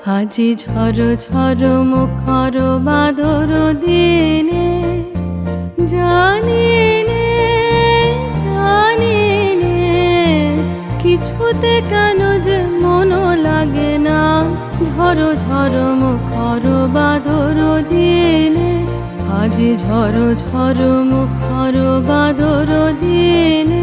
আজি ঝড় ঝড় মুখর বাদর দিনে জানি নে কিছুতে কেন যে মন লাগে না। ঝড় ঝড় মুখর বাদর দিনে আজি ঝড় ঝড় মুখর বাদর দিনে